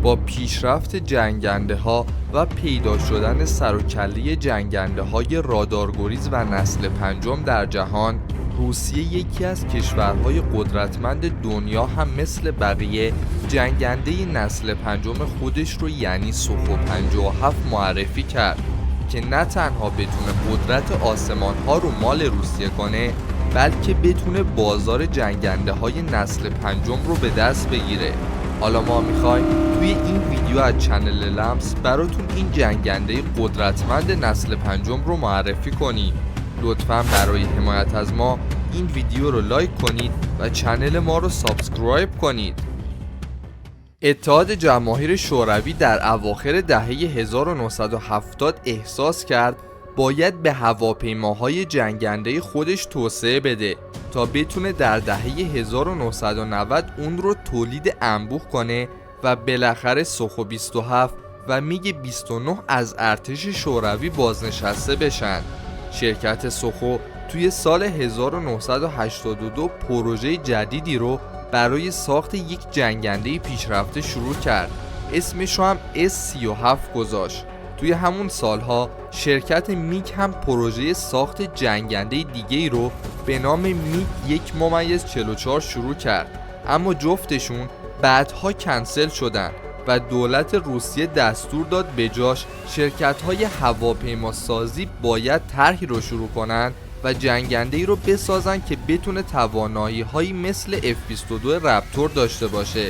با پیشرفت جنگنده ها و پیدا شدن سر و کله جنگنده های رادارگریز و نسل پنجم در جهان، روسیه یکی از کشورهای قدرتمند دنیا هم مثل بقیه جنگنده نسل پنجم خودش رو یعنی سوخو 57 معرفی کرد که نه تنها بتونه قدرت آسمان ها رو مال روسیه کنه، بلکه بتونه بازار جنگنده های نسل پنجم رو به دست بگیره. حالا ما میخوایم توی این ویدیو از چنل لمس براتون این جنگنده قدرتمند نسل پنجم رو معرفی کنیم. لطفاً برای حمایت از ما این ویدیو رو لایک کنید و چنل ما رو سابسکرایب کنید. اتحاد جماهیر شوروی در اواخر دهه 1970 احساس کرد باید به هواپیماهای جنگنده خودش توسعه بده تا بتونه در دهه 1990 اون رو تولید انبوه کنه و بالاخره سوخو 27 و میگ 29 از ارتش شوروی بازنشسته بشن. شرکت سوخو توی سال 1982 پروژه جدیدی رو برای ساخت یک جنگنده پیشرفته شروع کرد. اسمش رو هم S37 گذاشت. توی همون سالها شرکت میگ هم پروژه ساخت جنگنده دیگه‌ای رو به نام میگ 1-44 شروع کرد، اما جفتشون بعدها کنسل شدن و دولت روسیه دستور داد به جاش شرکت‌های هواپیما سازی باید طرحی رو شروع کنن و جنگنده‌ای رو بسازن که بتونه توانایی‌هایی مثل F-22 رپتور داشته باشه.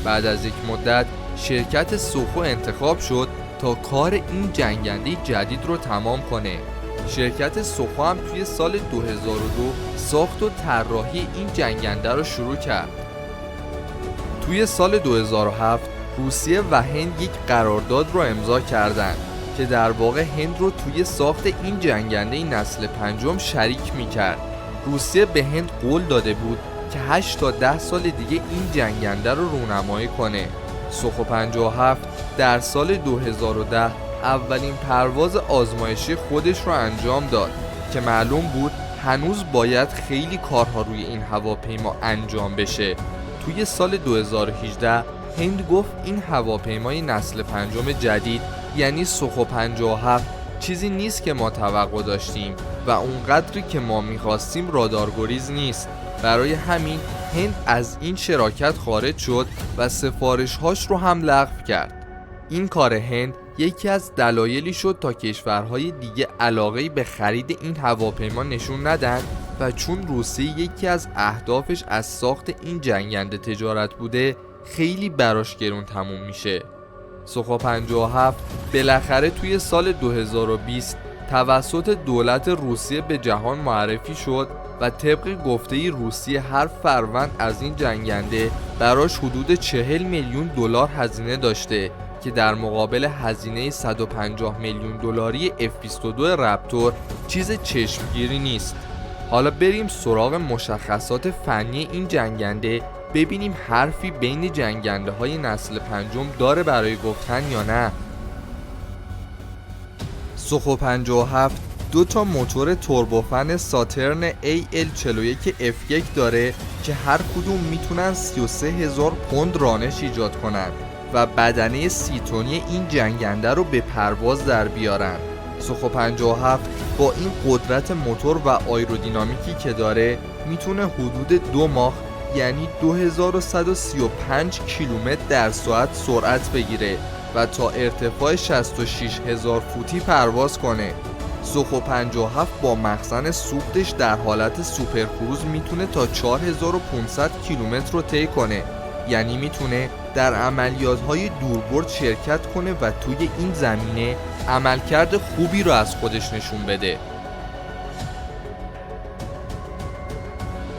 بعد از یک مدت شرکت سوخو انتخاب شد تا کار این جنگنده جدید رو تمام کنه. شرکت سوخو هم توی سال 2002 ساخت و طراحی این جنگنده رو شروع کرد. توی سال 2007 روسیه و هند یک قرارداد رو امضا کردند که در واقع هند رو توی ساخت این جنگنده نسل پنجم شریک می‌کرد. روسیه به هند قول داده بود که 8 تا 10 سال دیگه این جنگنده رو رونمایی کنه. سوخو 57 در سال 2010 اولین پرواز آزمایشی خودش رو انجام داد که معلوم بود هنوز باید خیلی کارها روی این هواپیما انجام بشه. توی سال 2018 هند گفت این هواپیمای نسل پنجم جدید یعنی سوخو 57 چیزی نیست که ما توقع داشتیم و اونقدری که ما میخواستیم رادارگریز نیست. برای همین هند از این شراکت خارج شد و سفارش‌هاش رو هم لغو کرد. این کار هند یکی از دلایلی شد تا کشورهای دیگه علاقه‌ای به خرید این هواپیما نشون ندن و چون روسیه یکی از اهدافش از ساخت این جنگنده تجارت بوده، خیلی براش گرون تموم میشه. سوخو 57 بالاخره توی سال 2020 توسط دولت روسیه به جهان معرفی شد و طبق گفته روسیه هر فروند از این جنگنده براش حدود 40 میلیون دلار هزینه داشته که در مقابل هزینه 150 میلیون دلاری F-22 رپتور چیز چشمگیری نیست. حالا بریم سراغ مشخصات فنی این جنگنده، ببینیم حرفی بین جنگنده های نسل پنجم داره برای گفتن یا نه. سوخو 57 دو تا موتور توربوفن ساترن AL41F1 داره که هر کدوم میتونن 33,000 پوند رانش ایجاد کنن و بدنه 30 تنی این جنگنده رو به پرواز در بیارن. سوخو 57 با این قدرت موتور و آیرودینامیکی که داره میتونه حدود 2 ماخ یعنی 2135 کیلومتر در ساعت سرعت بگیره و تا ارتفاع 66,000 فوتی پرواز کنه. سوخو 57 با مخزن سوختش در حالت سوپرکروز میتونه تا 4500 کیلومتر رو طی کنه، یعنی میتونه در عملیات‌های دوربرد شرکت کنه و توی این زمینه عملکرد خوبی رو از خودش نشون بده.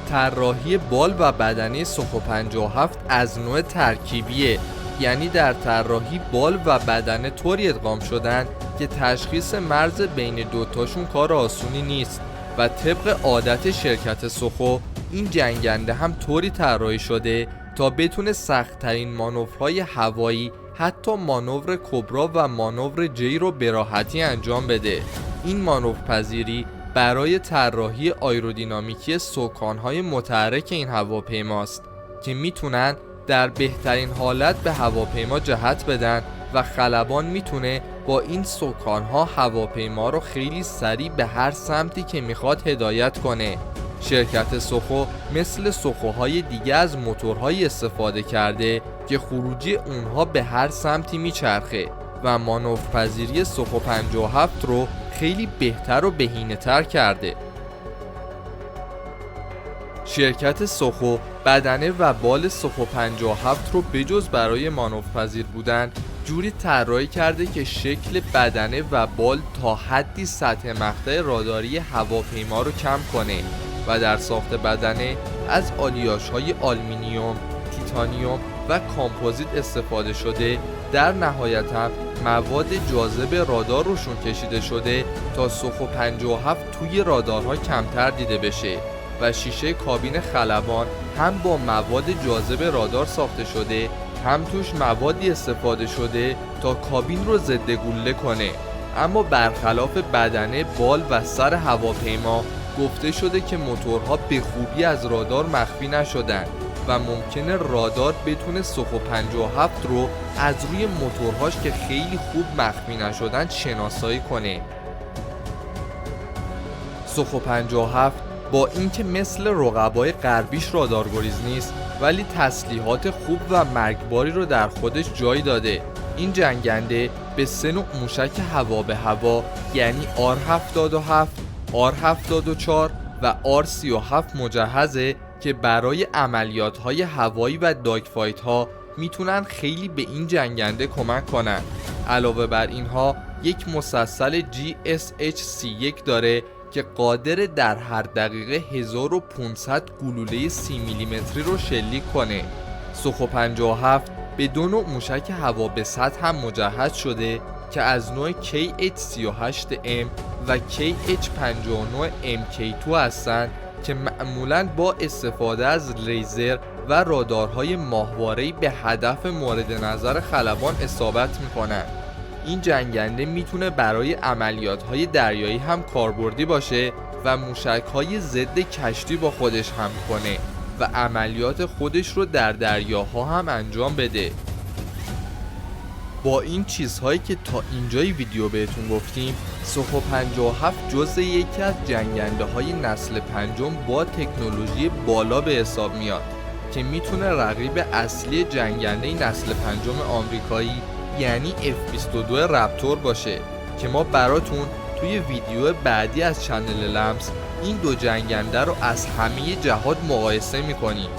طراحی بال و بدنه سوخو 57 از نوع ترکیبیه، یعنی در طراحی بال و بدنه طوری ادغام شدن که تشخیص مرز بین دوتاشون کار آسونی نیست و طبق عادت شرکت سوخو این جنگنده هم طوری طراحی شده تا بتونه سخت‌ترین مانورهای هوایی، حتی مانور کبرا و مانور جی رو به راحتی انجام بده. این مانورپذیری برای طراحی آیرودینامیکی سوکان‌های متحرک این هواپیماست که میتونن در بهترین حالت به هواپیما جهت بدن و خلبان میتونه با این سکان‌ها هواپیما رو خیلی سریع به هر سمتی که میخواد هدایت کنه. شرکت سوخو مثل سوخوهای دیگه از موتورهای استفاده کرده که خروجی اونها به هر سمتی میچرخه و مانورپذیری سوخو 57 رو خیلی بهتر و بهینه‌تر کرده. شرکت سوخو بدنه و بال سوخو 57 رو بجز برای مانورپذیر بودن جوری طراحی کرده که شکل بدنه و بال تا حدی سطح مقطع راداری هواپیما رو کم کنه و در ساخت بدنه از آلیاژهای آلومینیوم، تیتانیوم و کامپوزیت استفاده شده. در نهایت هم مواد جاذب رادار روشون کشیده شده تا سوخو 57 توی رادارها کمتر دیده بشه و شیشه کابین خلبان هم با مواد جاذب رادار ساخته شده هم توش موادی استفاده شده تا کابین رو ضد گلوله کنه. اما برخلاف بدنه، بال و سر هواپیما گفته شده که موتورها به خوبی از رادار مخفی نشدن و ممکنه رادار بتونه سوخو 57 رو از روی موتورهاش که خیلی خوب مخفی نشدن شناسایی کنه. سوخو 57 با اینکه مثل رقبای غربیش رادارگریز نیست ولی تسلیحات خوب و مرگباری رو در خودش جای داده. این جنگنده به 3 نوع موشک هوا به هوا یعنی R77، R74 و R37 مجهزه که برای عملیات‌های هوایی و داگفایت‌ها میتونن خیلی به این جنگنده کمک کنن. علاوه بر اینها یک مسلسل GSH-31 داره که قادر در هر دقیقه 1500 گلوله 30 میلیمتری رو شلیک کنه. سوخو 57 به 2 نوع موشک هوا به سطح هم مجهز شده که از نوع KH-38M و KH-59 MK2 هستند که معمولاً با استفاده از لیزر و رادارهای ماهواره‌ای به هدف مورد نظر خلبان اصابت می‌کنند. این جنگنده میتونه برای عملیات‌های دریایی هم کاربردی باشه و موشک‌های ضد کشتی با خودش هم کنه و عملیات خودش رو در دریاها هم انجام بده. با این چیزهایی که تا اینجای ویدیو بهتون گفتیم، سوخو 57 جزء یکی از جنگنده‌های نسل پنجم با تکنولوژی بالا به حساب میاد که میتونه رقیب اصلی جنگنده نسل پنجم آمریکایی یعنی F-22 رپتور باشه که ما براتون توی ویدیو بعدی از چنل لمس این دو جنگنده رو از همه جهات مقایسه میکنیم.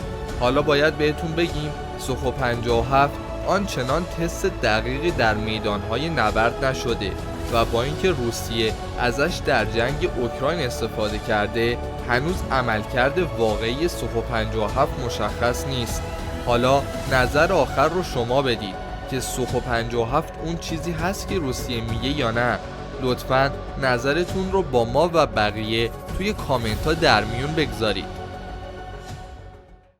حالا باید بهتون بگیم سوخو 57 آنچنان تست دقیقی در میدانهای نبرد نشده و با اینکه روسیه ازش در جنگ اوکراین استفاده کرده هنوز عملکرد واقعی سوخو 57 مشخص نیست. حالا نظر آخر رو شما بدید که سوخو 57 اون چیزی هست که روسیه میگه یا نه؟ لطفاً نظرتون رو با ما و بقیه توی کامنت ها در میون بگذارید.